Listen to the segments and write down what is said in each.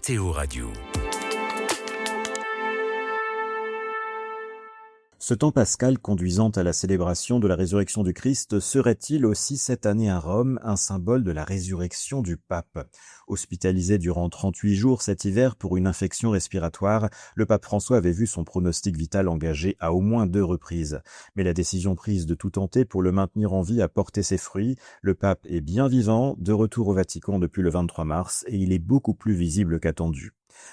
KTO Radio. Ce temps pascal conduisant à la célébration de la résurrection du Christ serait-il aussi cette année à Rome un symbole de la résurrection du pape ? Hospitalisé durant 38 jours cet hiver pour une infection respiratoire, le pape François avait vu son pronostic vital engagé à au moins 2 reprises. Mais la décision prise de tout tenter pour le maintenir en vie a porté ses fruits. Le pape est bien vivant, de retour au Vatican depuis le 23 mars, et il est beaucoup plus visible qu'attendu.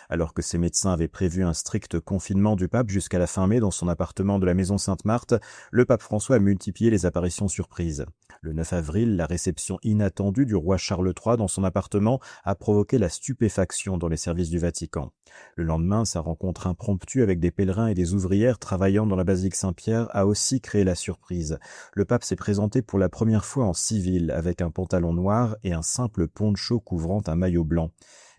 Alors que ses médecins avaient prévu un strict confinement du pape jusqu'à la fin mai dans son appartement de la maison Sainte-Marthe, le pape François a multiplié les apparitions surprises. Le 9 avril, la réception inattendue du roi Charles III dans son appartement a provoqué la stupéfaction dans les services du Vatican. Le lendemain, sa rencontre impromptue avec des pèlerins et des ouvrières travaillant dans la basilique Saint-Pierre a aussi créé la surprise. Le pape s'est présenté pour la première fois en civil avec un pantalon noir et un simple poncho couvrant un maillot blanc.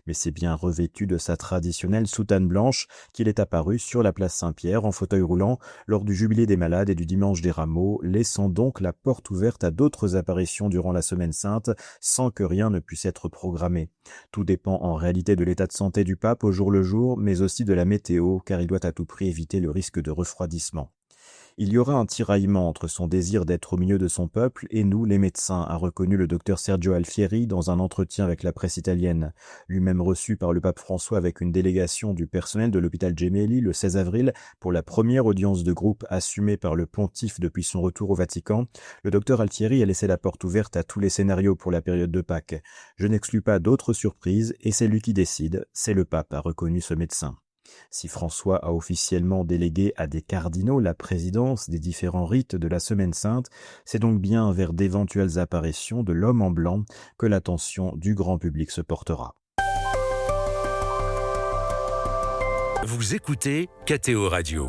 Mais c'est bien revêtu de sa traditionnelle soutane blanche qu'il est apparu sur la place Saint-Pierre en fauteuil roulant lors du Jubilé des Malades et du Dimanche des Rameaux, laissant donc la porte ouverte à d'autres apparitions durant la Semaine Sainte sans que rien ne puisse être programmé. Tout dépend en réalité de l'état de santé du pape au jour le jour, mais aussi de la météo, car il doit à tout prix éviter le risque de refroidissement. Il y aura un tiraillement entre son désir d'être au milieu de son peuple et nous, les médecins, a reconnu le docteur Sergio Alfieri dans un entretien avec la presse italienne. Lui-même reçu par le pape François avec une délégation du personnel de l'hôpital Gemelli le 16 avril pour la première audience de groupe assumée par le pontife depuis son retour au Vatican, le docteur Alfieri a laissé la porte ouverte à tous les scénarios pour la période de Pâques. Je n'exclus pas d'autres surprises et c'est lui qui décide, c'est le pape, a reconnu ce médecin. Si François a officiellement délégué à des cardinaux la présidence des différents rites de la Semaine Sainte, c'est donc bien vers d'éventuelles apparitions de l'homme en blanc que l'attention du grand public se portera. Vous écoutez KTO Radio.